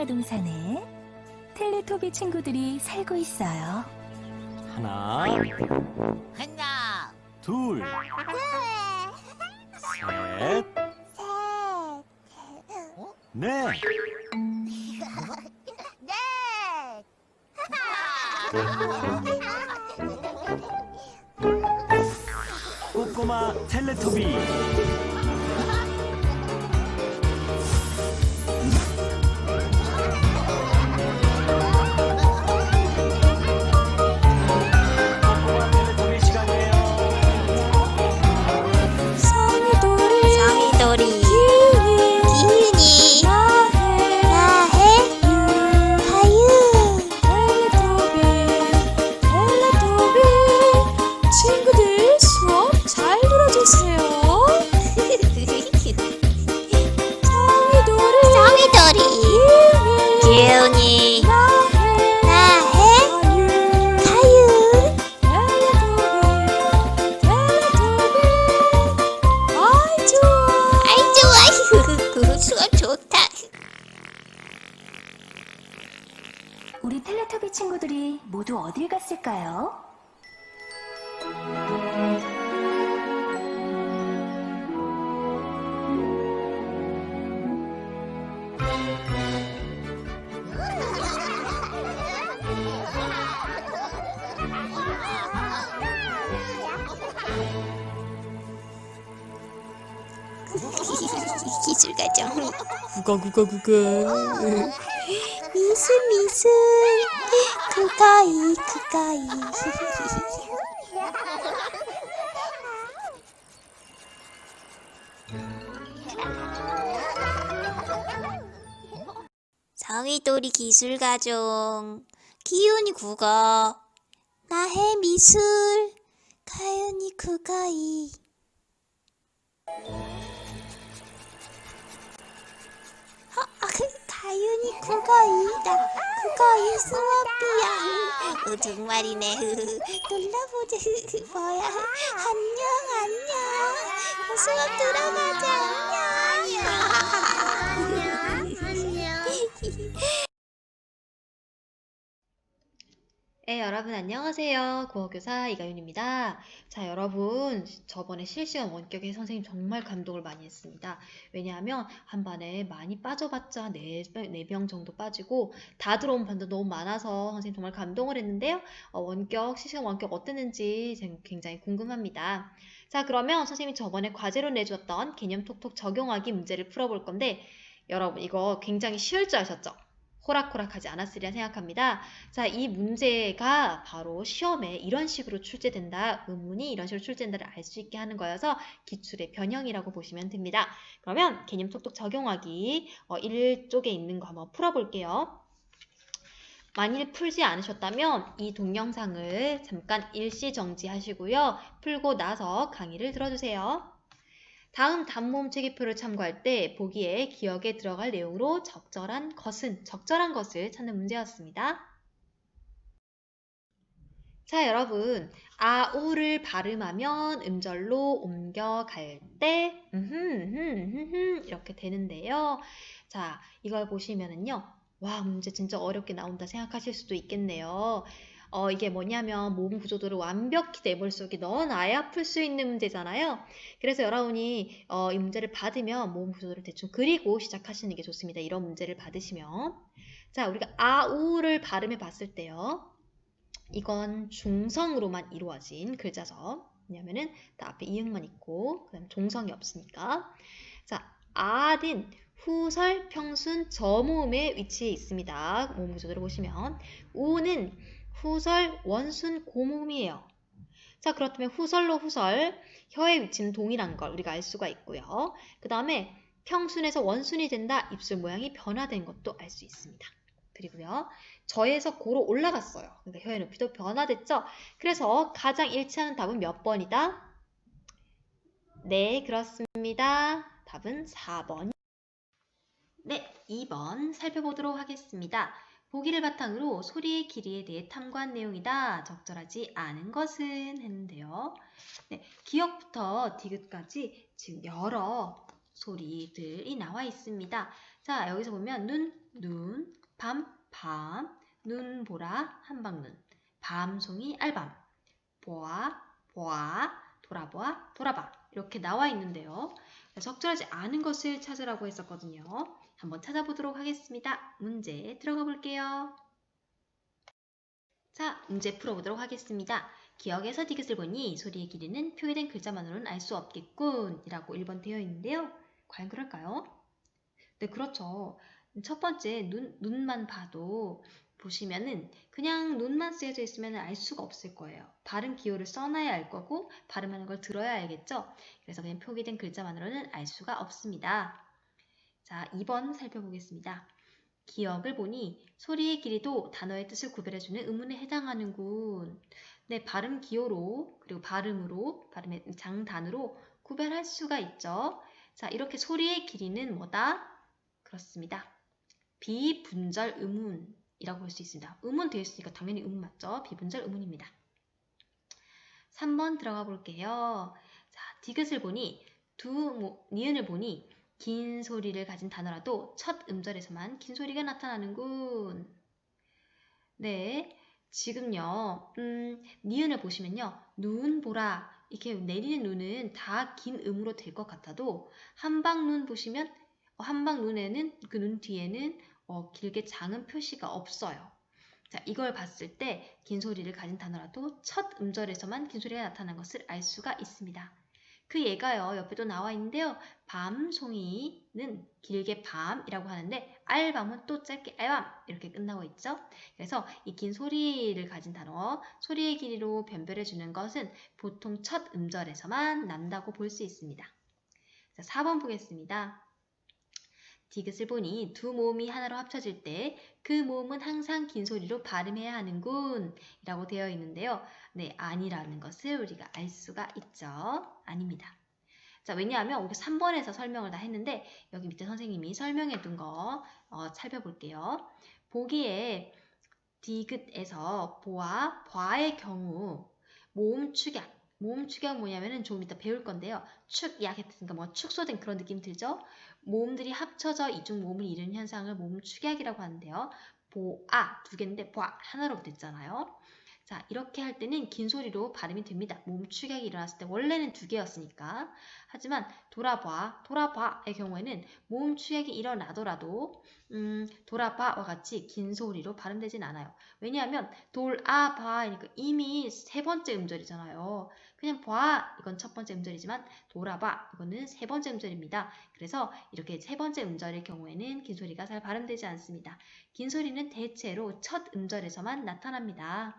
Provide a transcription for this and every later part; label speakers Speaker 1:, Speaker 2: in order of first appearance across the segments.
Speaker 1: 동산에 텔레토비 친구들이 살고 있어요.
Speaker 2: 하나,
Speaker 3: 하나,
Speaker 2: 둘, 셋, 넷.
Speaker 3: 넷.
Speaker 2: 꼬꼬마 텔레토비. 꼬꼬마 텔레토비 시간이에요.
Speaker 3: 성이돌이, 기훈이, 나해, 하유.
Speaker 4: 친구들 수업 잘 들어주세요.
Speaker 3: 성이돌이, 기훈이, 나해, 하유. 아이 좋아. 수업 좋다.
Speaker 1: 우리 텔레토비 친구들이 모두 어딜 갔을까요?
Speaker 3: 기술 과정.
Speaker 4: 구가.
Speaker 3: 미술 그거이. 성이돌이 기술 과정, 기훈이 국어, 나해 미술, 가연이 그거이. 가윤이 그거이다. 그거이 수업이야. 정말이네. 놀라보자. 뭐야? 안녕. 수업 들어가자. 안녕.
Speaker 5: 네, 여러분 안녕하세요. 국어교사 이가윤입니다. 자, 여러분 저번에 실시간 원격에 선생님 정말 감동을 많이 했습니다. 왜냐하면 한 반에 많이 빠져봤자 4명 정도 빠지고 다 들어온 반도 너무 많아서 선생님 정말 감동을 했는데요. 실시간 원격 어땠는지 굉장히 궁금합니다. 자, 그러면 선생님이 저번에 과제로 내주었던 개념 톡톡 적용하기 문제를 풀어볼 건데 여러분 이거 굉장히 쉬울 줄 아셨죠? 호락호락하지 않았으리라 생각합니다. 자, 이 문제가 바로 시험에 이런 식으로 출제된다, 의문이 이런 식으로 출제된다를 알 수 있게 하는 거여서 기출의 변형이라고 보시면 됩니다. 그러면 개념 톡톡 적용하기 1쪽에 있는 거 한번 풀어볼게요. 만일 풀지 않으셨다면 이 동영상을 잠깐 일시 정지하시고요. 풀고 나서 강의를 들어주세요. 다음 단모음 체계표를 참고할 때 보기에 기억에 들어갈 내용으로 적절한 것을 찾는 문제였습니다. 자, 여러분, 아우를 발음하면 음절로 옮겨갈 때 이렇게 되는데요. 자, 이걸 보시면은요. 와, 문제 진짜 어렵게 나온다 생각하실 수도 있겠네요. 이게 뭐냐면 모음 구조도를 완벽히 내 머릿속에 넣어놔야 풀 수 있는 문제잖아요. 그래서 여러분이 이 문제를 받으면 모음 구조도를 대충 그리고 시작하시는 게 좋습니다. 이런 문제를 받으시면. 자, 우리가 아우를 발음해 봤을 때요. 이건 중성으로만 이루어진 글자죠. 왜냐면은 다 앞에 이응만 있고 그다음 종성이 없으니까. 자, 아는 후설, 평순, 저모음의 위치에 있습니다. 모음 구조도를 보시면 우는 후설, 원순, 고모음이에요. 자, 그렇다면 후설로 후설, 혀의 위치는 동일한 걸 우리가 알 수가 있고요. 그 다음에 평순에서 원순이 된다, 입술 모양이 변화된 것도 알 수 있습니다. 그리고요, 저에서 고로 올라갔어요. 그러니까 혀의 높이도 변화됐죠? 그래서 가장 일치하는 답은 몇 번이다? 네, 그렇습니다. 답은 4번. 네, 2번 살펴보도록 하겠습니다. 보기를 바탕으로 소리의 길이에 대해 탐구한 내용이다. 적절하지 않은 것은 했는데요. 네, 기역부터 디귿까지 지금 여러 소리들이 나와 있습니다. 자, 여기서 보면 눈, 밤, 눈 보라, 한방눈, 밤송이, 알밤, 보아, 돌아봐 이렇게 나와 있는데요. 적절하지 않은 것을 찾으라고 했었거든요. 한번 찾아보도록 하겠습니다. 문제 들어가 볼게요. 자, 문제 풀어보도록 하겠습니다. 기억에서 디귿을 보니 소리의 길이는 표기된 글자만으로는 알 수 없겠군 이라고 1번 되어 있는데요. 과연 그럴까요? 네, 그렇죠. 첫 번째 눈만 봐도 보시면은 그냥 눈만 쓰여져 있으면 알 수가 없을 거예요. 발음 기호를 써놔야 알 거고 발음하는 걸 들어야 알겠죠? 그래서 그냥 표기된 글자만으로는 알 수가 없습니다. 자, 2번 살펴보겠습니다. 기억을 보니 소리의 길이도 단어의 뜻을 구별해주는 의문에 해당하는군. 네, 발음 기호로 그리고 발음의 장단으로 구별할 수가 있죠. 자, 이렇게 소리의 길이는 뭐다? 그렇습니다. 비분절 의문이라고 볼 수 있습니다. 의문 되어 있으니까 당연히 의문 맞죠? 비분절 의문입니다. 3번 들어가 볼게요. 자, 디귿을 보니 니은을 보니 긴 소리를 가진 단어라도 첫 음절에서만 긴 소리가 나타나는군. 네, 지금요, 니은을 보시면요, 눈 보라 이렇게 내리는 눈은 다 긴 음으로 될 것 같아도 한방눈 보시면 한방눈에는 그 눈 뒤에는 길게 장음 표시가 없어요. 자, 이걸 봤을 때 긴 소리를 가진 단어라도 첫 음절에서만 긴 소리가 나타난 것을 알 수가 있습니다. 그 예가요, 옆에도 나와 있는데요. 밤송이는 길게 밤이라고 하는데 알밤은 또 짧게 알밤 이렇게 끝나고 있죠. 그래서 이 긴 소리를 가진 단어, 소리의 길이로 변별해 주는 것은 보통 첫 음절에서만 난다고 볼 수 있습니다. 자, 4번 보겠습니다. 디귿을 보니 두 모음이 하나로 합쳐질 때 그 모음은 항상 긴 소리로 발음해야 하는군 이라고 되어 있는데요. 네, 아니라는 것을 우리가 알 수가 있죠. 아닙니다. 자, 왜냐하면 우리 3번에서 설명을 다 했는데 여기 밑에 선생님이 설명해 둔 거 살펴볼게요. 보기에 디귿에서 보아, 봐의 경우 모음 축약 뭐냐면은 조금 이따 배울 건데요. 축약 했으니까 뭐 축소된 그런 느낌 들죠? 모음들이 합쳐져 이중 모음을 이루는 현상을 모음 축약이라고 하는데요. 보아 두 개인데 보아 하나로 됐잖아요. 자, 이렇게 할 때는 긴 소리로 발음이 됩니다. 모음 축약이 일어났을 때 원래는 두 개였으니까. 하지만 돌아봐의 경우에는 모음 축약이 일어나더라도 돌아봐와 같이 긴 소리로 발음되진 않아요. 왜냐하면 돌아봐니까 이미 세 번째 음절이잖아요. 그냥 봐 이건 첫 번째 음절이지만 돌아봐 이거는 세 번째 음절입니다. 그래서 이렇게 세 번째 음절의 경우에는 긴 소리가 잘 발음되지 않습니다. 긴 소리는 대체로 첫 음절에서만 나타납니다.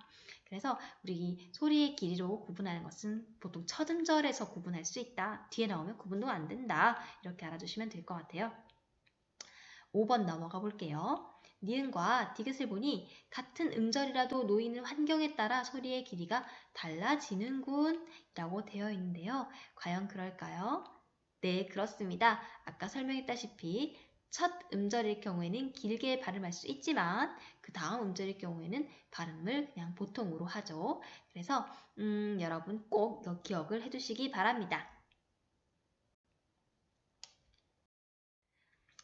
Speaker 5: 그래서 우리 소리의 길이로 구분하는 것은 보통 첫 음절에서 구분할 수 있다. 뒤에 나오면 구분도 안 된다. 이렇게 알아주시면 될 것 같아요. 5번 넘어가 볼게요. 니은과 디귿을 보니 같은 음절이라도 놓이는 환경에 따라 소리의 길이가 달라지는군 이라고 되어 있는데요. 과연 그럴까요? 네, 그렇습니다. 아까 설명했다시피 첫 음절일 경우에는 길게 발음할 수 있지만 그 다음 음절일 경우에는 발음을 그냥 보통으로 하죠. 그래서 여러분 꼭 기억을 해두시기 바랍니다.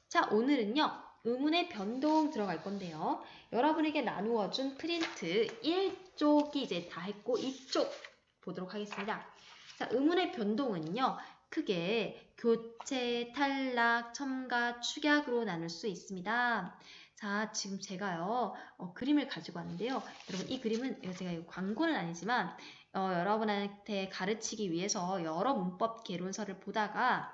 Speaker 5: 자, 오늘은요. 의문의 변동 들어갈 건데요. 여러분에게 나누어준 프린트 1쪽이 이제 다 했고 2쪽 보도록 하겠습니다. 자, 의문의 변동은요. 크게 교체, 탈락, 첨가, 축약으로 나눌 수 있습니다. 자, 지금 제가요. 그림을 가지고 왔는데요. 여러분 이 그림은 제가 광고는 아니지만 여러분한테 가르치기 위해서 여러 문법 개론서를 보다가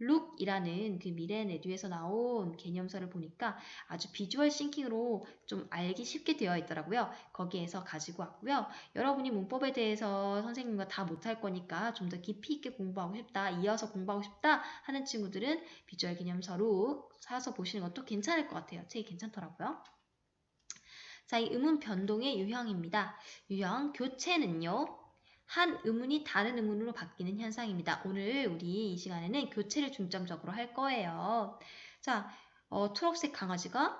Speaker 5: 룩이라는 그 미래내듀에서 나온 개념서를 보니까 아주 비주얼 싱킹으로 좀 알기 쉽게 되어 있더라고요. 거기에서 가지고 왔고요. 여러분이 문법에 대해서 선생님과 다 못할 거니까 좀 더 깊이 있게 공부하고 싶다, 이어서 공부하고 싶다 하는 친구들은 비주얼 개념서 룩 사서 보시는 것도 괜찮을 것 같아요. 책이 괜찮더라고요. 자, 이 의문 변동의 유형입니다. 유형, 교체는요. 한 의문이 다른 의문으로 바뀌는 현상입니다. 오늘 우리 이 시간에는 교체를 중점적으로 할 거예요. 자, 초록색 강아지가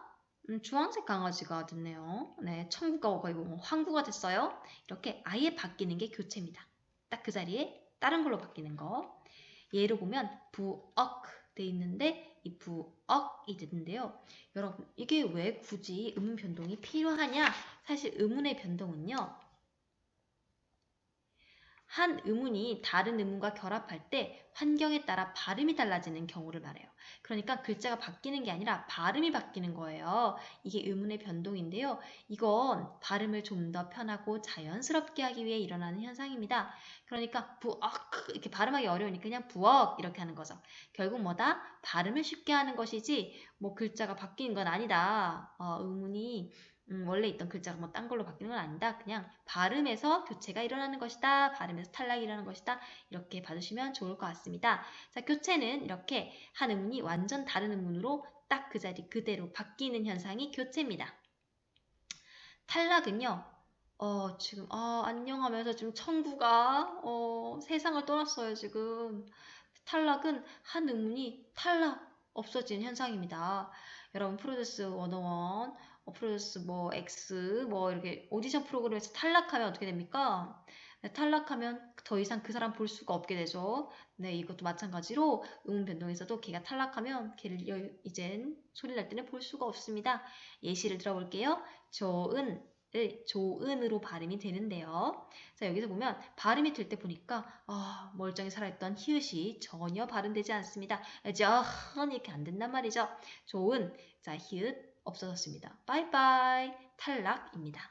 Speaker 5: 주황색 강아지가 됐네요. 네, 청구가 거의 뭐 황구가 됐어요. 이렇게 아예 바뀌는 게 교체입니다. 딱 그 자리에 다른 걸로 바뀌는 거. 예로 보면 부엌 돼 있는데 이 부억이 되는데요. 여러분, 이게 왜 굳이 음운 변동이 필요하냐? 사실 음운의 변동은요. 한 음운이 다른 음운과 결합할 때 환경에 따라 발음이 달라지는 경우를 말해요. 그러니까 글자가 바뀌는 게 아니라 발음이 바뀌는 거예요. 이게 음운의 변동인데요. 이건 발음을 좀 더 편하고 자연스럽게 하기 위해 일어나는 현상입니다. 그러니까 부억 이렇게 발음하기 어려우니까 그냥 부억 이렇게 하는 거죠. 결국 뭐다? 발음을 쉽게 하는 것이지 뭐 글자가 바뀌는 건 아니다. 음운이 원래 있던 글자가 뭐 딴 걸로 바뀌는 건 아니다. 그냥 발음에서 교체가 일어나는 것이다. 발음에서 탈락이 일어나는 것이다. 이렇게 봐주시면 좋을 것 같습니다. 자, 교체는 이렇게 한 음운이 완전 다른 음운으로 딱 그 자리 그대로 바뀌는 현상이 교체입니다. 탈락은요. 지금 안녕하면서 지금 청구가 세상을 떠났어요. 지금 탈락은 한 음운이 탈락 없어지는 현상입니다. 여러분 프로듀스 101 프로듀스 뭐 X 뭐 이렇게 오디션 프로그램에서 탈락하면 어떻게 됩니까? 네, 탈락하면 더 이상 그 사람 볼 수가 없게 되죠. 네, 이것도 마찬가지로 음운 변동에서도 걔가 탈락하면 걔를 이젠 소리 날 때는 볼 수가 없습니다. 예시를 들어볼게요. 조은으로 발음이 되는데요. 자, 여기서 보면 발음이 될 때 보니까 멀쩡히 살아있던 히읗이 전혀 발음되지 않습니다. 이렇게 안 된단 말이죠. 조은, 자, 히읗 없어졌습니다. 바이바이, 탈락입니다.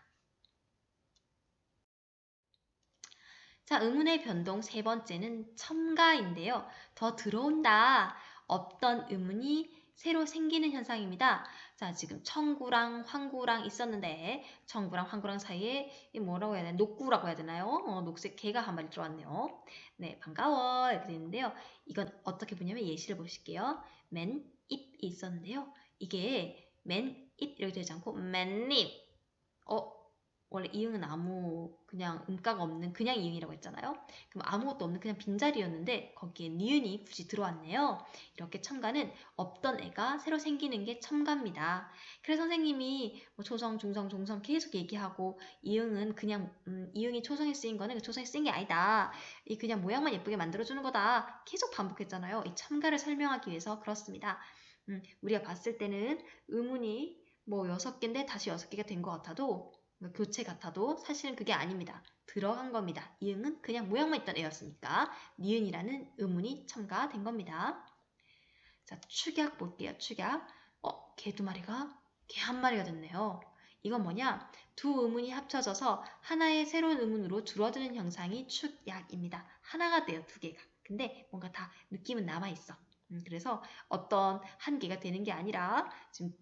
Speaker 5: 자, 음운의 변동 세 번째는 첨가인데요. 더 들어온다. 없던 음운이 새로 생기는 현상입니다. 자, 지금 청구랑 황구랑 있었는데 청구랑 황구랑 사이에 뭐라고 해야 되나? 녹구라고 해야 되나요? 녹색 개가 한 마리 들어왔네요. 네, 반가워 이렇게 되는데요. 이건 어떻게 보냐면 예시를 보실게요. 맨 잎이 있었는데요. 이게 맨 잎 이렇게 되지 않고 맨잎. 원래 이응은 아무 그냥 음가가 없는 그냥 이응이라고 했잖아요. 그럼 아무것도 없는 그냥 빈자리였는데 거기에 니은이 굳이 들어왔네요. 이렇게 첨가는 없던 애가 새로 생기는 게 첨가입니다. 그래서 선생님이 뭐 초성, 중성, 종성 계속 얘기하고 이응은 그냥 이응이 초성에 쓰인 거는 그 초성에 쓰인 게 아니다. 이 그냥 모양만 예쁘게 만들어주는 거다. 계속 반복했잖아요. 이 첨가를 설명하기 위해서 그렇습니다. 우리가 봤을 때는 음운이 뭐 6개인데 다시 6개가 된 것 같아도 교체 같아도 사실은 그게 아닙니다. 들어간 겁니다. 이응은 그냥 모양만 있던 애였으니까 니은이라는 음운이 첨가된 겁니다. 자, 축약 볼게요. 축약. 개 2마리가 개 1마리가 됐네요. 이건 뭐냐? 두 음운이 합쳐져서 하나의 새로운 음운으로 줄어드는 형상이 축약입니다. 하나가 돼요. 2개가. 근데 뭔가 다 느낌은 남아있어. 그래서 어떤 한 개가 되는 게 아니라 지금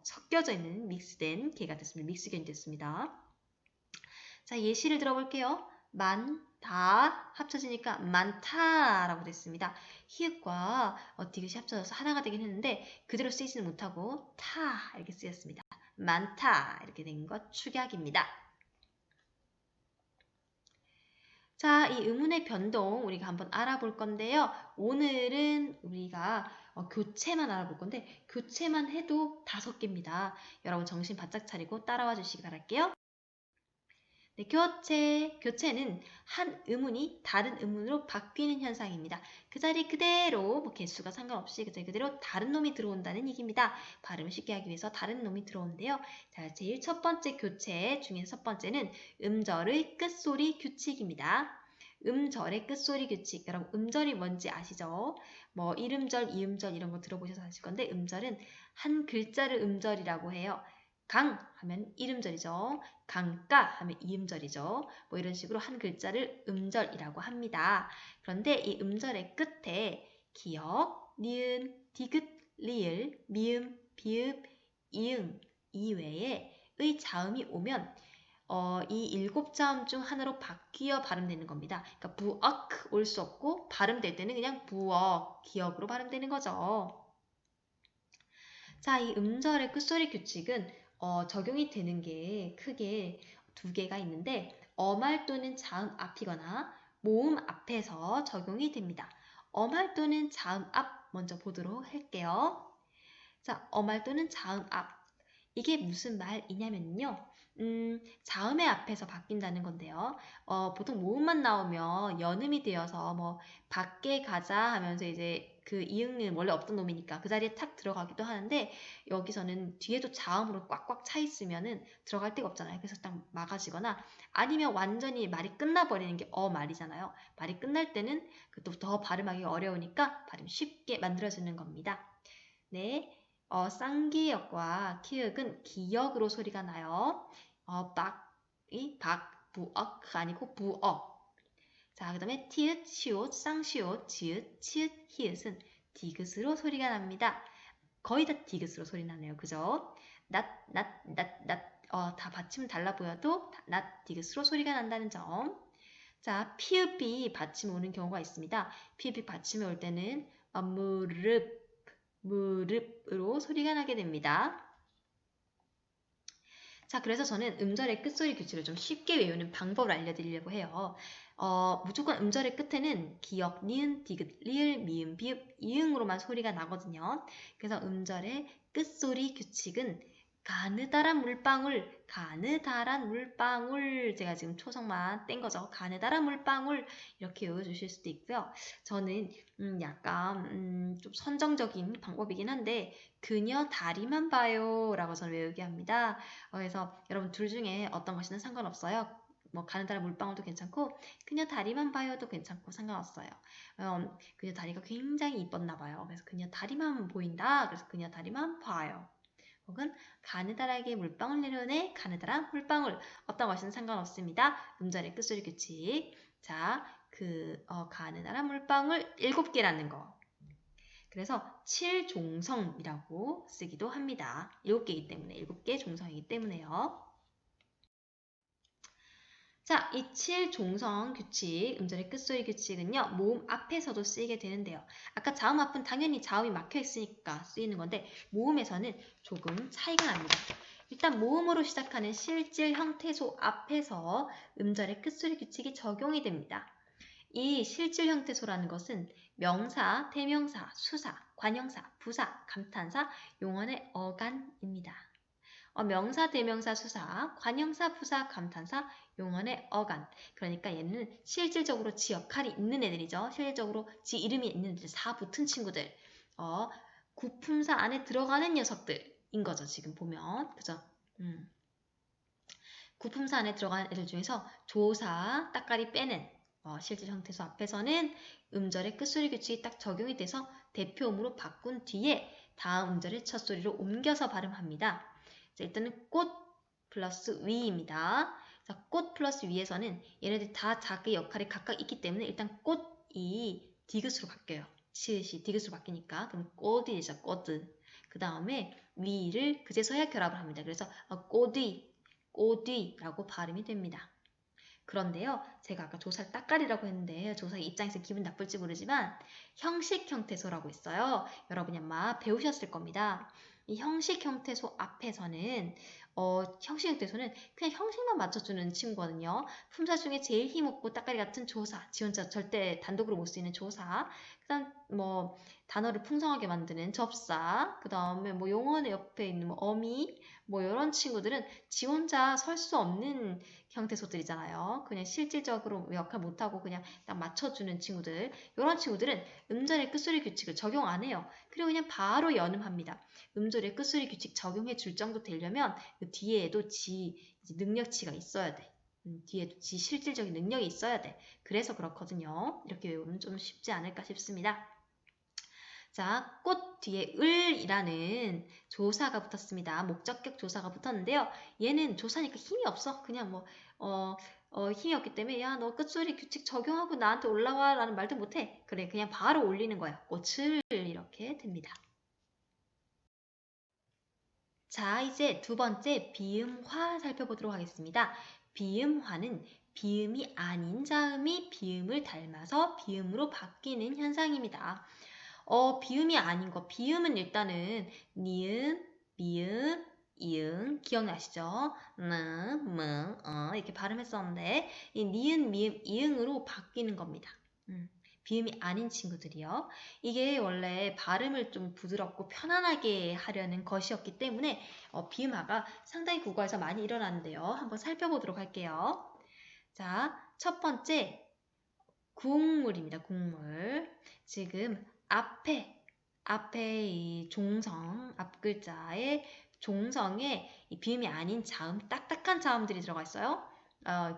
Speaker 5: 섞여져 있는 믹스된 개가 됐습니다. 믹스견이 됐습니다. 자, 예시를 들어볼게요. 많다 합쳐지니까 많다라고 됐습니다. 히읗과 디귿이 합쳐져서 하나가 되긴 했는데 그대로 쓰이지는 못하고 타 이렇게 쓰였습니다. 많다 이렇게 된 것 축약입니다. 자, 이 음운의 변동 우리가 한번 알아볼 건데요. 오늘은 우리가 교체만 알아볼 건데 교체만 해도 5개입니다. 여러분 정신 바짝 차리고 따라와 주시기 바랄게요. 네, 교체는 한 음운이 다른 음운으로 바뀌는 현상입니다. 그 자리 그대로 뭐 개수가 상관없이 그 자리 그대로 다른 놈이 들어온다는 얘기입니다. 발음을 쉽게 하기 위해서 다른 놈이 들어오는데요. 자, 제일 첫 번째 교체 중에서 첫 번째는 음절의 끝소리 규칙입니다. 음절의 끝소리 규칙. 여러분 음절이 뭔지 아시죠? 뭐 1음절, 2음절 이런 거 들어보셔서 아실 건데 음절은 한 글자를 음절이라고 해요. 강 하면 1음절이죠. 강가 하면 2음절이죠. 뭐 이런 식으로 한 글자를 음절이라고 합니다. 그런데 이 음절의 끝에 기역, 니은, 디귿, 리을, 미음, 비읍, 이응 이외에 의 자음이 오면 이 7자음 중 하나로 바뀌어 발음되는 겁니다. 그러니까 부억 올 수 없고 발음될 때는 그냥 부억, 기역으로 발음되는 거죠. 자, 이 음절의 끝소리 규칙은 적용이 되는 게 크게 2개가 있는데 어말 또는 자음 앞이거나 모음 앞에서 적용이 됩니다. 어말 또는 자음 앞 먼저 보도록 할게요. 자, 어말 또는 자음 앞. 이게 무슨 말이냐면요. 자음의 앞에서 바뀐다는 건데요. 보통 모음만 나오면 연음이 되어서 뭐 밖에 가자 하면서 이제 그 이응은 원래 없던 놈이니까 그 자리에 탁 들어가기도 하는데 여기서는 뒤에도 자음으로 꽉꽉 차 있으면은 들어갈 데가 없잖아요. 그래서 딱 막아지거나 아니면 완전히 말이 끝나버리는 게 말이잖아요. 말이 끝날 때는 또 더 발음하기 어려우니까 발음 쉽게 만들어주는 겁니다. 네, 쌍기역과 키읔은 기역으로 소리가 나요. 부억 아니고 부억. 자, 그 다음에 티읕, 시옷, 쌍시옷, 지읒, 치읓, 히읗은 디귿으로 소리가 납니다. 거의 다 디귿으로 소리 나네요. 그죠? 다 받침 달라 보여도 낫 디귿으로 소리가 난다는 점. 자, 피읍이 받침 오는 경우가 있습니다. 피읍이 받침이 올 때는 무릅으로 소리가 나게 됩니다. 자, 그래서 저는 음절의 끝소리 규칙을 좀 쉽게 외우는 방법을 알려드리려고 해요. 무조건 음절의 끝에는 기역, 니은, 디귿, 리을, 미음, 비읍, 이응으로만 소리가 나거든요. 그래서 음절의 끝소리 규칙은 가느다란 물방울, 가느다란 물방울. 제가 지금 초성만 뗀 거죠. 가느다란 물방울 이렇게 외워주실 수도 있고요. 저는 약간 좀 선정적인 방법이긴 한데 그녀 다리만 봐요 라고 저는 외우게 합니다. 그래서 여러분 둘 중에 어떤 것이든 상관없어요. 뭐 가느다란 물방울도 괜찮고 그녀 다리만 봐요도 괜찮고 상관없어요. 그녀 다리가 굉장히 이뻤나 봐요. 그래서 그녀 다리만 보인다. 그래서 그녀 다리만 봐요. 혹은 가느다랗게 물방울 내려오네. 가느다란 물방울. 어떤 것이든 상관없습니다. 음절의 끝소리 규칙. 자, 가느다란 물방울 7개라는 거. 그래서 7종성이라고 쓰기도 합니다. 7개이기 때문에 7개 종성이기 때문에요. 자, 이 7종성 규칙, 음절의 끝소리 규칙은요. 모음 앞에서도 쓰이게 되는데요. 아까 자음 앞은 당연히 자음이 막혀 있으니까 쓰이는 건데 모음에서는 조금 차이가 납니다. 일단 모음으로 시작하는 실질 형태소 앞에서 음절의 끝소리 규칙이 적용이 됩니다. 이 실질 형태소라는 것은 명사, 대명사, 수사, 관형사, 부사, 감탄사, 용언의 어간입니다. 명사, 대명사, 수사, 관형사, 부사, 감탄사, 용언의 어간. 그러니까 얘는 실질적으로 지 역할이 있는 애들이죠. 실질적으로 지 이름이 있는 애들, 사 붙은 친구들. 구품사 안에 들어가는 녀석들인 거죠. 지금 보면. 그죠? 구품사 안에 들어가는 애들 중에서 조사, 따까리 빼는 실질 형태소 앞에서는 음절의 끝소리 규칙이 딱 적용이 돼서 대표음으로 바꾼 뒤에 다음 음절의 첫 소리로 옮겨서 발음합니다. 자, 일단은 꽃 플러스 위입니다. 자, 꽃 플러스 위에서는 얘네들 다 자기 역할이 각각 있기 때문에 일단 꽃이 디귿으로 바뀌어요. 시읒이 디귿으로 바뀌니까 그럼 꽃이 되죠. 꽃. 그 다음에 위를 그제서야 결합을 합니다. 그래서 꼬뒤라고 발음이 됩니다. 그런데요, 제가 아까 조사를 따까리라고 했는데 조사의 입장에서 기분 나쁠지 모르지만 형식 형태소라고 있어요. 여러분이 아마 배우셨을 겁니다. 이 형식 형태소 앞에서는 형식 형태소는 그냥 형식만 맞춰주는 친구거든요. 품사 중에 제일 힘없고 따까리 같은 조사, 지원자 절대 단독으로 못 쓰이는 조사, 그다음 뭐 단어를 풍성하게 만드는 접사, 그 다음에 뭐 용언의 옆에 있는 뭐 어미, 뭐 이런 친구들은 지 혼자 설 수 없는 형태소들이잖아요. 그냥 실질적으로 역할 못하고 그냥 딱 맞춰주는 친구들. 이런 친구들은 음절의 끝소리 규칙을 적용 안 해요. 그리고 그냥 바로 연음합니다. 음절의 끝소리 규칙 적용해 줄 정도 되려면 그 뒤에도 지 능력치가 있어야 돼. 뒤에도 지 실질적인 능력이 있어야 돼. 그래서 그렇거든요. 이렇게 외우면 좀 쉽지 않을까 싶습니다. 자, 꽃 뒤에 을이라는 조사가 붙었습니다. 목적격 조사가 붙었는데요. 얘는 조사니까 힘이 없어. 그냥 힘이 없기 때문에 야, 너 끝소리 규칙 적용하고 나한테 올라와 라는 말도 못해. 그래, 그냥 바로 올리는 거야. 꽃을 이렇게 됩니다. 자, 이제 두 번째 비음화 살펴보도록 하겠습니다. 비음화는 비음이 아닌 자음이 비음을 닮아서 비음으로 바뀌는 현상입니다. 비음이 아닌 거. 비음은 일단은 니은, 미음, 이응 기억나시죠? 이렇게 발음했었는데 이 니은, 미음, 이응으로 바뀌는 겁니다. 비음이 아닌 친구들이요. 이게 원래 발음을 좀 부드럽고 편안하게 하려는 것이었기 때문에 비음화가 상당히 국어에서 많이 일어나는데요. 한번 살펴보도록 할게요. 자, 첫 번째 국물입니다. 국물. 지금 앞에 이 종성, 앞 글자의 종성에 이 비음이 아닌 자음, 딱딱한 자음들이 들어가 있어요.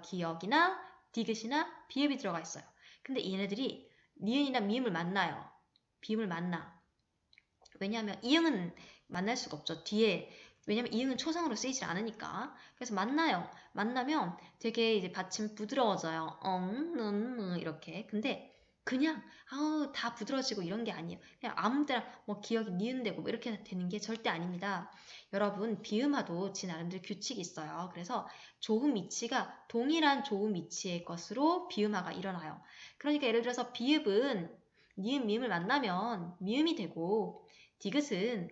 Speaker 5: 기역이나 디귿이나 비읍이 들어가 있어요. 근데 얘네들이 니은이나 미음을 만나요. 비음을 만나. 왜냐하면 이응은 만날 수가 없죠. 뒤에 왜냐면 이응은 초성으로 쓰이질 않으니까. 그래서 만나요. 만나면 되게 이제 받침 부드러워져요. 이렇게. 근데 그냥 다 부드러워지고 이런 게 아니에요. 그냥 아무 때나 뭐 기억이 니은되고 뭐 이렇게 되는 게 절대 아닙니다. 여러분 비음화도 지 나름대로 규칙이 있어요. 그래서 조음 위치가 동일한 조음 위치의 것으로 비음화가 일어나요. 그러니까 예를 들어서 비읍은 니은 미음을 만나면 미음이 되고 디귿은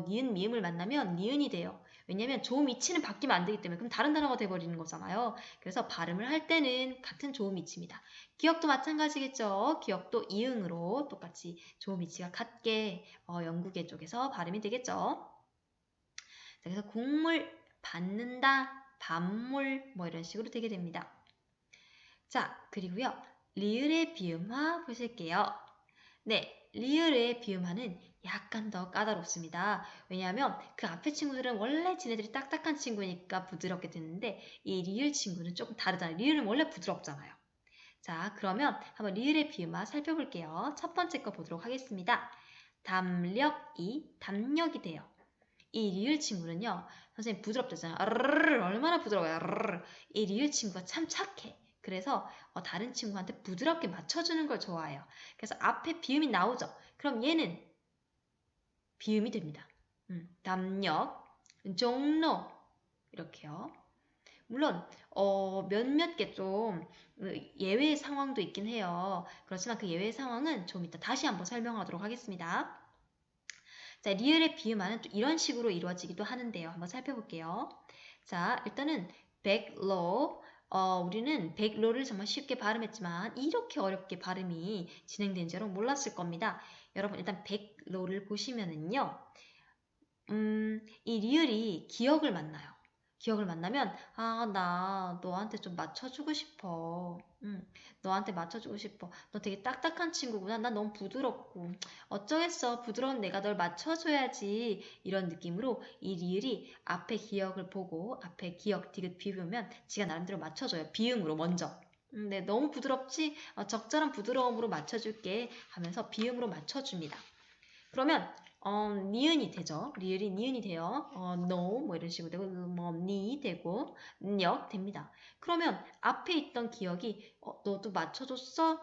Speaker 5: 니은 미음을 만나면 니은이 돼요. 왜냐면 조음 위치는 바뀌면 안 되기 때문에 그럼 다른 단어가 돼버리는 거잖아요. 그래서 발음을 할 때는 같은 조음 위치입니다. 기억도 마찬가지겠죠. 기억도 이응으로 똑같이 조음 위치가 같게 영국의 쪽에서 발음이 되겠죠. 그래서 국물 받는다, 반물 뭐 이런 식으로 되게 됩니다. 자, 그리고요. 리을의 비음화 보실게요. 네, 리을의 비음화는 약간 더 까다롭습니다. 왜냐하면 그 앞에 친구들은 원래 지네들이 딱딱한 친구니까 부드럽게 됐는데 이 리을 친구는 조금 다르잖아요. 리을은 원래 부드럽잖아요. 자, 그러면 한번 리을의 비음화 살펴볼게요. 첫 번째 거 보도록 하겠습니다. 담력이 돼요. 이 리을 친구는요. 선생님 부드럽잖아요. 얼마나 부드러워요. 이 리을 친구가 참 착해. 그래서 다른 친구한테 부드럽게 맞춰주는 걸 좋아해요. 그래서 앞에 비음이 나오죠. 그럼 얘는 비음이 됩니다. 담력, 종로 이렇게요. 물론 몇몇 개 좀 예외 상황도 있긴 해요. 그렇지만 그 예외 상황은 좀 이따 다시 한번 설명하도록 하겠습니다. 자, 리을의 비음화는 또 이런 식으로 이루어지기도 하는데요. 한번 살펴볼게요. 자, 일단은 백로 우리는 백로를 정말 쉽게 발음했지만 이렇게 어렵게 발음이 진행된 줄은 몰랐을 겁니다. 여러분 일단 백로를 보시면은요. 이 리을이 기역을 만나요. 기억을 만나면 나 너한테 좀 맞춰주고 싶어. 너한테 맞춰주고 싶어. 너 되게 딱딱한 친구구나. 난 너무 부드럽고 어쩌겠어. 부드러운 내가 널 맞춰줘야지. 이런 느낌으로 이 리을이 앞에 기억을 보고 앞에 기억, 디귿 비우면 지가 나름대로 맞춰줘요. 비음으로 먼저. 네, 너무 부드럽지? 적절한 부드러움으로 맞춰줄게 하면서 비음으로 맞춰줍니다. 그러면 니은이 되죠. 리을이 니은이 돼요. no 뭐 이런 식으로 되고 니 되고 역 됩니다. 그러면 앞에 있던 기억이 너도 맞춰줬어?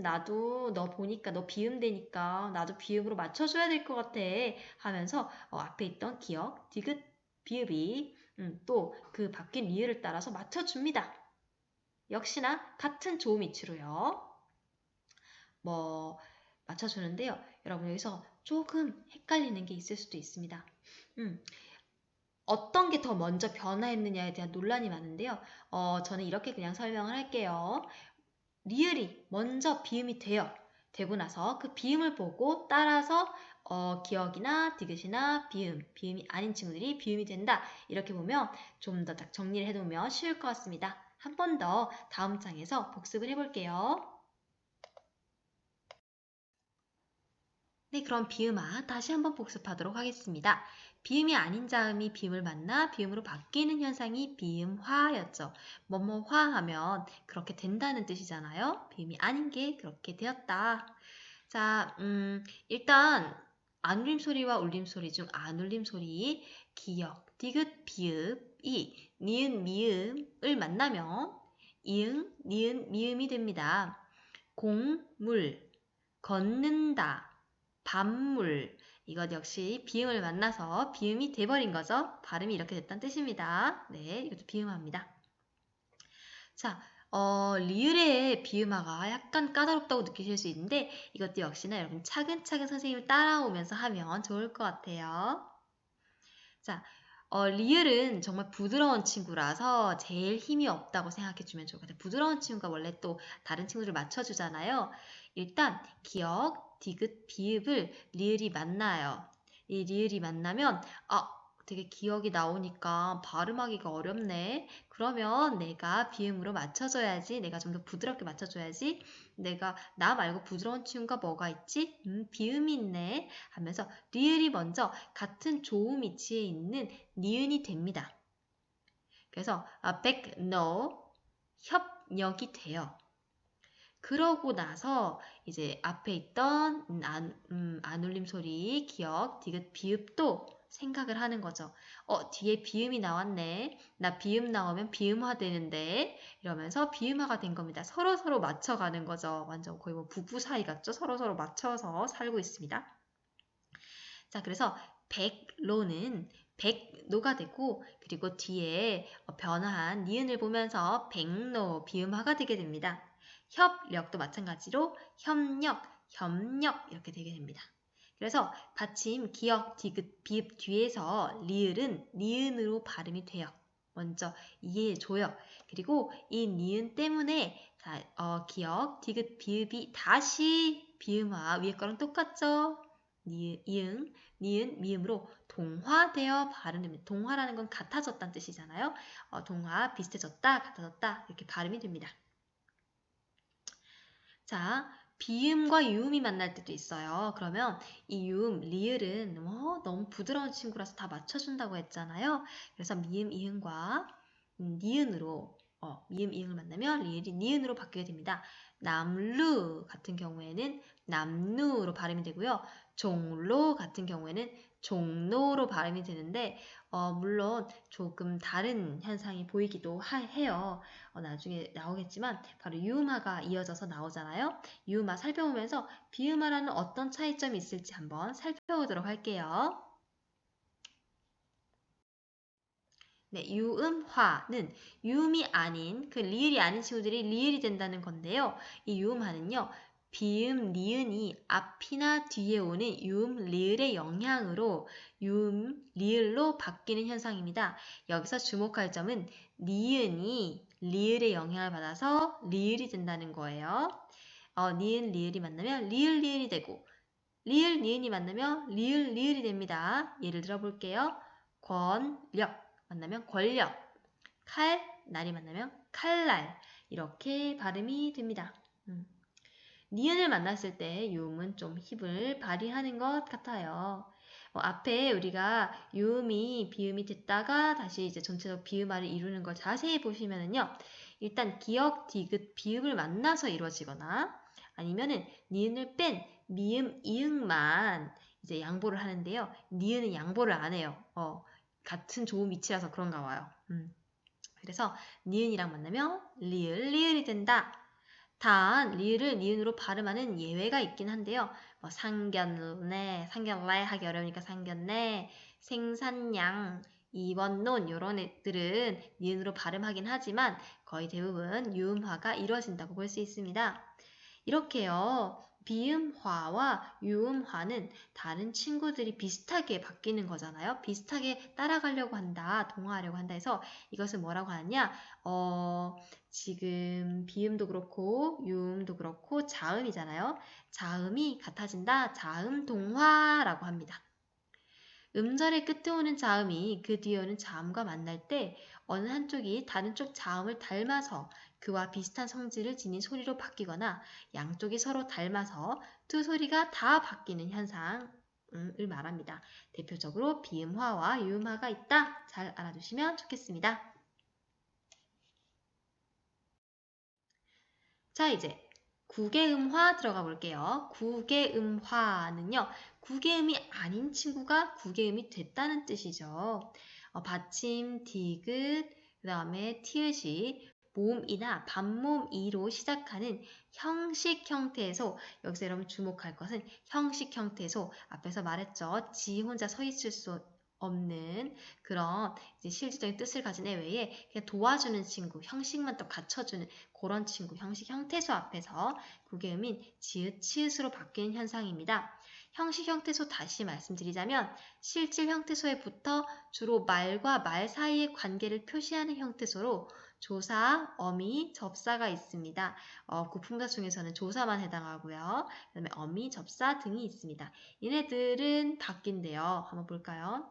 Speaker 5: 나도 너 보니까 너 비음 되니까 나도 비음으로 맞춰줘야 될 것 같아 하면서 앞에 있던 기억, 디귿, 비읍이 또 그 바뀐 리을을 따라서 맞춰줍니다. 역시나 같은 조음 위치로요. 뭐 맞춰주는데요. 여러분 여기서 조금 헷갈리는 게 있을 수도 있습니다. 어떤 게 더 먼저 변화했느냐에 대한 논란이 많은데요. 저는 이렇게 그냥 설명을 할게요. 리을이 먼저 비음이 돼요. 되고 나서 그 비음을 보고 따라서 기억이나 디귿이나 비음이 아닌 친구들이 비음이 된다. 이렇게 보면 좀 더 딱 정리를 해두면 쉬울 것 같습니다. 한 번 더 다음 장에서 복습을 해볼게요. 네, 그럼 비음화 다시 한번 복습하도록 하겠습니다. 비음이 아닌 자음이 비음을 만나 비음으로 바뀌는 현상이 비음화였죠. 뭐뭐화 하면 그렇게 된다는 뜻이잖아요. 비음이 아닌 게 그렇게 되었다. 자, 일단 안울림 소리와 울림 소리 중 안울림 소리, 기역, 디귿, 비읍이 니은, 미음을 만나면 이응, 니은, 미음이 됩니다. 공물, 걷는다, 반물, 이것 역시 비음을 만나서 비음이 돼버린 거죠. 발음이 이렇게 됐다는 뜻입니다. 네, 이것도 비음화입니다. 자, 리을의 비음화가 약간 까다롭다고 느끼실 수 있는데 이것도 역시나 여러분 차근차근 선생님을 따라오면서 하면 좋을 것 같아요. 자, 리을은 정말 부드러운 친구라서 제일 힘이 없다고 생각해주면 좋을 것 같아요. 부드러운 친구가 원래 또 다른 친구들을 맞춰주잖아요. 일단 기역, 디귿, 비읍을 리을이 만나요. 이 리을이 만나면 되게 기억이 나오니까 발음하기가 어렵네. 그러면 내가 비음으로 맞춰줘야지. 내가 좀 더 부드럽게 맞춰줘야지. 나 말고 부드러운 친구가 뭐가 있지? 비음이 있네. 하면서 리을이 먼저 같은 조음 위치에 있는 니은이 됩니다. 그래서 백너 협력이 돼요. 그러고 나서 이제 앞에 있던 안 울림 소리, 기역, 디귿, 비읍도 생각을 하는 거죠. 뒤에 비음이 나왔네. 나 비음 나오면 비음화 되는데 이러면서 비음화가 된 겁니다. 서로 맞춰가는 거죠. 완전 거의 뭐 부부 사이 같죠? 서로 맞춰서 살고 있습니다. 자, 그래서 백로는 백노가 되고 그리고 뒤에 변화한 니은을 보면서 백노 비음화가 되게 됩니다. 협력도 마찬가지로 협력, 협력 이렇게 되게 됩니다. 그래서 받침, 기역, 디귿, 비읍 뒤에서 리을은 니은으로 발음이 돼요. 먼저 이해해줘요. 그리고 이 니은 때문에 기역, 디귿, 비읍이 다시 비음화 위에 거랑 똑같죠? 니은, 미음으로 동화되어 발음됩니다. 동화라는 건 같아졌다는 뜻이잖아요. 동화, 비슷해졌다, 같아졌다 이렇게 발음이 됩니다. 자, 비음과 유음이 만날 때도 있어요. 그러면 이 유음, 리을은 너무 부드러운 친구라서 다 맞춰준다고 했잖아요. 그래서 미음, 이응과 니은으로 미음, 이응을 만나면 리을이 니은으로 바뀌게 됩니다. 남루 같은 경우에는 남누로 발음이 되고요. 종로 같은 경우에는 종로로 발음이 되는데 물론 조금 다른 현상이 보이기도 해요. 나중에 나오겠지만 바로 유음화가 이어져서 나오잖아요. 유음화 살펴보면서 비음화라는 어떤 차이점이 있을지 한번 살펴보도록 할게요. 네, 유음화는 유음이 아닌 그 리을이 아닌 친구들이 리을이 된다는 건데요. 이 유음화는요. 비음, 니은이 앞이나 뒤에 오는 유음, 리을의 영향으로 유음, 리을로 바뀌는 현상입니다. 여기서 주목할 점은 니은이 리을의 영향을 받아서 리을이 된다는 거예요. 니은, 리을이 만나면 리을, 리을이 되고 리을, 니은이 만나면 리을, 리을이 됩니다. 예를 들어 볼게요. 권력 만나면 권력, 칼, 날이 만나면 칼날 이렇게 발음이 됩니다. 니은을 만났을 때 유음은 좀 힘을 발휘하는 것 같아요. 앞에 우리가 유음이 비음이 됐다가 다시 이제 전체적으로 비음화를 이루는 걸 자세히 보시면은요. 일단 기역, 디귿, 비음을 만나서 이루어지거나 아니면은 니은을 뺀 미음, 이응만 이제 양보를 하는데요. 니은은 양보를 안 해요. 같은 조음 위치라서 그런가 봐요. 그래서 니은이랑 만나면 리을, 리을이 된다. 단 리을을 니은으로 발음하는 예외가 있긴 한데요. 상견례, 상견례 하기 어려우니까 상견례, 생산량, 이원논 이런 애들은 니은으로 발음하긴 하지만 거의 대부분 유음화가 이루어진다고 볼 수 있습니다. 이렇게요. 비음화와 유음화는 다른 친구들이 비슷하게 바뀌는 거잖아요. 비슷하게 따라가려고 한다, 동화하려고 한다 해서 이것을 뭐라고 하느냐? 지금 비음도 그렇고 유음도 그렇고 자음이잖아요. 자음이 같아진다, 자음 동화라고 합니다. 음절의 끝에 오는 자음이 그 뒤에 오는 자음과 만날 때 어느 한쪽이 다른 쪽 자음을 닮아서 그와 비슷한 성질을 지닌 소리로 바뀌거나 양쪽이 서로 닮아서 두 소리가 다 바뀌는 현상을 말합니다. 대표적으로 비음화와 유음화가 있다. 잘 알아두시면 좋겠습니다. 자, 이제 구개음화 들어가 볼게요. 구개음화는요. 구개음이 아닌 친구가 구개음이 됐다는 뜻이죠. 받침, 디귿, 그 다음에 티읕이 모음이나 반모음이로 시작하는 형식 형태에서 여기서 여러분 주목할 것은 형식 형태에서 앞에서 말했죠. 지 혼자 서 있을 수 없는 그런 이제 실질적인 뜻을 가진 애 외에 그냥 도와주는 친구, 형식만 또 갖춰주는 그런 친구, 형식 형태소 앞에서 구개음인 지읒, 치읓으로 바뀌는 현상입니다. 형식 형태소 다시 말씀드리자면 실질 형태소에 붙어 주로 말과 말 사이의 관계를 표시하는 형태소로 조사, 어미, 접사가 있습니다. 구품사 중에서는 조사만 해당하고요. 그 다음에 어미, 접사 등이 있습니다. 얘네들은 바뀐대요. 한번 볼까요?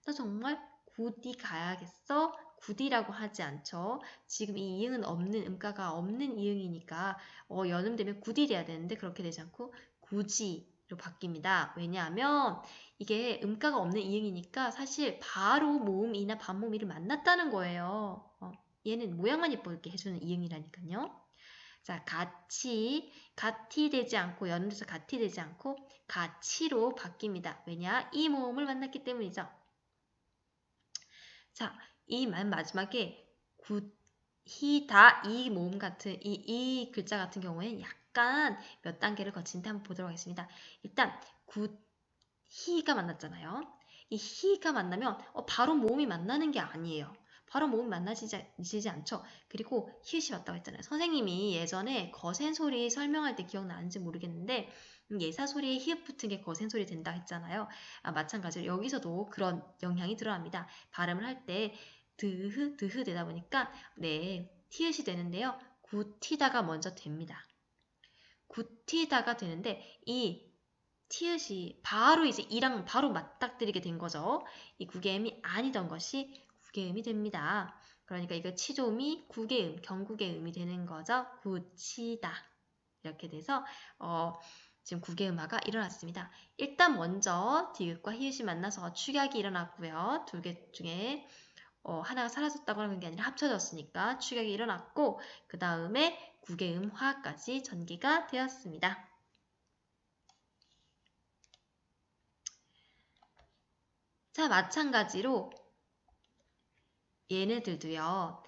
Speaker 5: 너 정말 굿이 가야겠어? 굿이라고 하지 않죠. 지금 이 이응은 없는, 음가가 없는 이응이니까 연음되면 굿이 돼야 되는데 그렇게 되지 않고 굳이로 바뀝니다. 왜냐하면 이게 음가가 없는 이응이니까 사실 바로 모음이나 반모음이를 만났다는 거예요. 얘는 모양만 예쁘게 해주는 이응이라니까요. 자, 같이 되지 않고 연음돼서 같이 되지 않고 같이로 바뀝니다. 왜냐? 이 모음을 만났기 때문이죠. 자, 이 맨 마지막에 굿히다 이 모음 같은 이 글자 같은 경우에는 약간 몇 단계를 거친데 한번 보도록 하겠습니다. 일단 굿히가 만났잖아요. 이 히가 만나면 바로 모음이 만나는 게 아니에요. 바로 모음이 만나지지 않죠. 그리고 히읗이 맞다고 했잖아요. 선생님이 예전에 거센 소리 설명할 때 기억나는지 모르겠는데 예사 소리에 히읗 붙은 게 거센 소리 된다 했잖아요. 마찬가지로 여기서도 그런 영향이 들어갑니다. 발음을 할 때 드흐 되다 보니까 네 티읕이 되는데요. 굿히다가 먼저 됩니다. 굿히다가 되는데 이 티읕이 바로 이제 이랑 바로 맞닥뜨리게 된 거죠. 이 구개음이 아니던 것이 구개음이 됩니다. 그러니까 이거 치조음이 구개음, 경구개음이 되는 거죠. 굿히다 이렇게 돼서 지금 구개음화가 일어났습니다. 일단 먼저 디귿과 히읗이 만나서 축약이 일어났고요. 두 개 중에 하나가 사라졌다고 하는 게 아니라 합쳐졌으니까 축약이 일어났고 그 다음에 구개음화까지 전개가 되었습니다. 자, 마찬가지로 얘네들도요.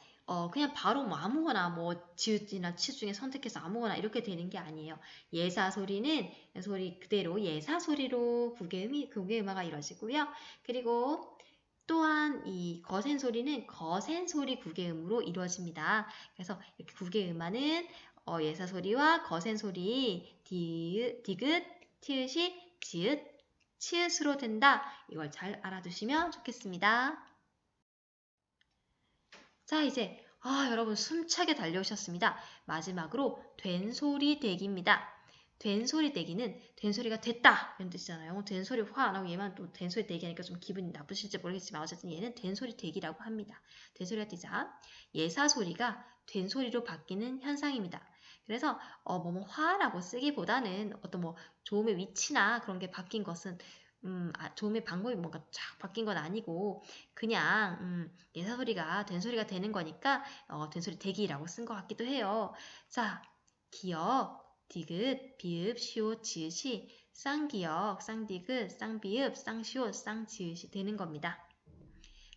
Speaker 5: 그냥 바로 뭐 아무거나 뭐 지읒이나 치 중에 선택해서 아무거나 이렇게 되는 게 아니에요. 예사 소리는 소리 그대로 예사 소리로 구개음화가 이루어지고요. 그리고 또한 이 거센 소리는 거센 소리 구개음으로 이루어집니다. 그래서 이렇게 구개음화는 예사 소리와 거센 소리 디귿, 티읕이 지읒, 치읓으로 된다. 이걸 잘 알아두시면 좋겠습니다. 자, 이제 여러분 숨차게 달려오셨습니다. 마지막으로 된소리 대기입니다. 된소리 대기는 된소리가 됐다 이런 뜻이잖아요. 된소리 화 안 하고 얘만 또 된소리 대기하니까 좀 기분이 나쁘실지 모르겠지만 어쨌든 얘는 된소리 대기라고 합니다. 된소리가 되자 예사 소리가 된소리로 바뀌는 현상입니다. 그래서 화라고 쓰기보다는 어떤 뭐 조음의 위치나 그런 게 바뀐 것은 조음의 방법이 뭔가 쫙 바뀐 건 아니고 그냥 예사 소리가 된소리가 되는 거니까 된소리 대기라고 쓴 것 같기도 해요. 자, 기역 디귿, 비읍, 시옷, 지읒이 쌍기역, 쌍디귿, 쌍비읍, 쌍시옷, 쌍지읒이 되는 겁니다.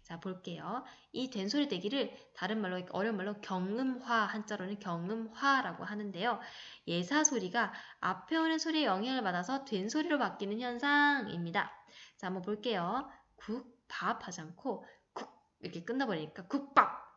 Speaker 5: 자, 볼게요. 이 된소리 대기를 다른 말로, 어려운 말로 경음화, 한자로는 경음화라고 하는데요. 예사 소리가 앞에 오는 소리의 영향을 받아서 된소리로 바뀌는 현상입니다. 자, 한번 볼게요. 국, 밥 하지 않고 국 이렇게 끝나버리니까 국밥.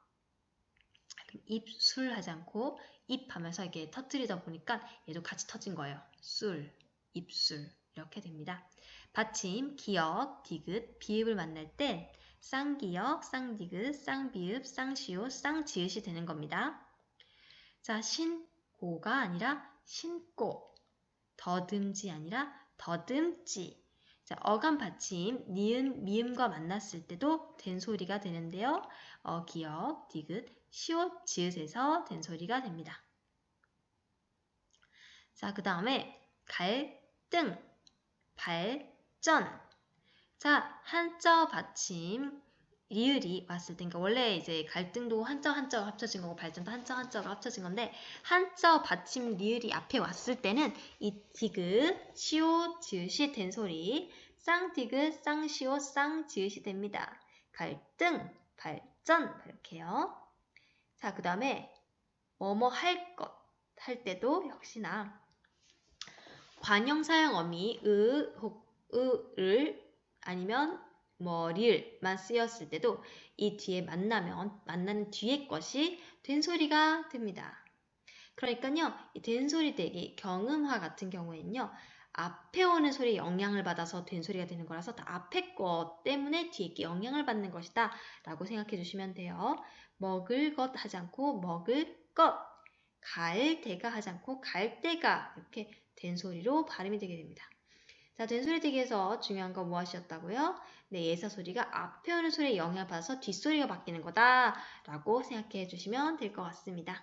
Speaker 5: 입술 하지 않고 입 하면서 이렇게 터뜨리다 보니까 얘도 같이 터진 거예요. 술, 입술 이렇게 됩니다. 받침, 기역, 디귿, 비읍을 만날 때 쌍기역, 쌍디귿, 쌍비읍, 쌍시옷, 쌍지읒이 되는 겁니다. 자, 신고가 아니라 신고, 더듬지 아니라 더듬지. 자, 어감 받침, 니은, 미음과 만났을 때도 된소리가 되는데요. 기역, 디귿, 시옷, 지읒에서 된소리가 됩니다. 자, 그 다음에 갈등, 발전. 자, 한자 받침, 리을이 왔을 때, 그러니까 원래 이제 갈등도 한자가 합쳐진 거고 발전도 한자가 합쳐진 건데 한자 받침 리을이 앞에 왔을 때는 이 디귿, 시옷, 지읒이 된 소리, 쌍디귿, 쌍시옷, 쌍지읒이 됩니다. 갈등, 발전 이렇게요. 자, 그 다음에 뭐뭐 할 것 할 때도 역시나 관형 사형 어미 을 아니면 뭐 리을만 쓰였을 때도 이 뒤에 만나는 뒤에 것이 된소리가 됩니다. 그러니까요, 이 된소리 대기 경음화 같은 경우에는요, 앞에 오는 소리에 영향을 받아서 된소리가 되는 거라서 다 앞에 것 때문에 뒤에 게 영향을 받는 것이다 라고 생각해 주시면 돼요. 먹을 것 하지 않고 먹을 것, 갈 때가 하지 않고 갈 때가 이렇게 된소리로 발음이 되게 됩니다. 자, 된소리되기에서 중요한 거 무엇이었다고요? 네, 예사소리가 앞에 오는 소리에 영향을 받아서 뒷소리가 바뀌는 거다라고 생각해 주시면 될 것 같습니다.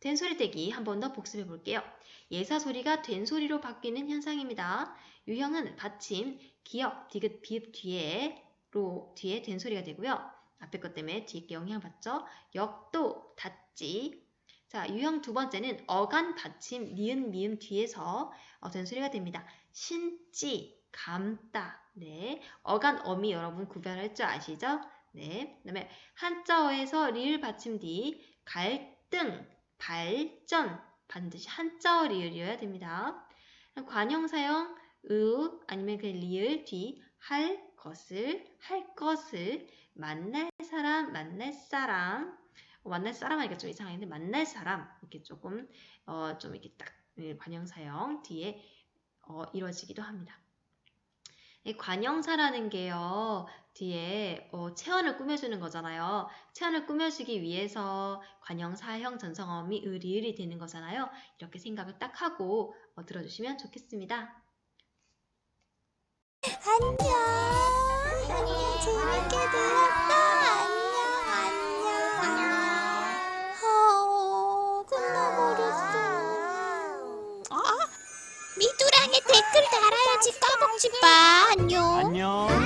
Speaker 5: 된소리되기 한 번 더 복습해 볼게요. 예사소리가 된소리로 바뀌는 현상입니다. 유형은 받침, 기역, 디귿, 비읍 뒤에 된소리가 되고요. 앞에 것 때문에 뒤에 게 영향받죠. 역도, 닫지. 자, 유형 두 번째는 어간, 받침, 니은, 미음 뒤에서 된소리가 됩니다. 신지, 감다. 네, 어간, 어미 여러분 구별할 줄 아시죠? 네, 그 다음에 한자어에서 리을 받침 뒤 갈등, 발전 반드시 한자어 리을이어야 됩니다. 관형사형 아니면 그 리을 뒤 할 것을 만날 사람 만날 사람 하니까 좀 이상한데 만날 사람 이렇게 조금 좀 이렇게 딱 관형사형 뒤에 이루어지기도 합니다. 이 관형사라는 게요, 뒤에 체언을 꾸며주는 거잖아요. 체언을 꾸며주기 위해서 관형사형 전성어미 리을이 되는 거잖아요. 이렇게 생각을 딱 하고 들어주시면 좋겠습니다.
Speaker 3: 안녕. 재밌게 들었다. 안녕. 끝나버렸어. 미두랑에 댓글 달아야지 까먹지 마. 안녕.
Speaker 2: 안녕.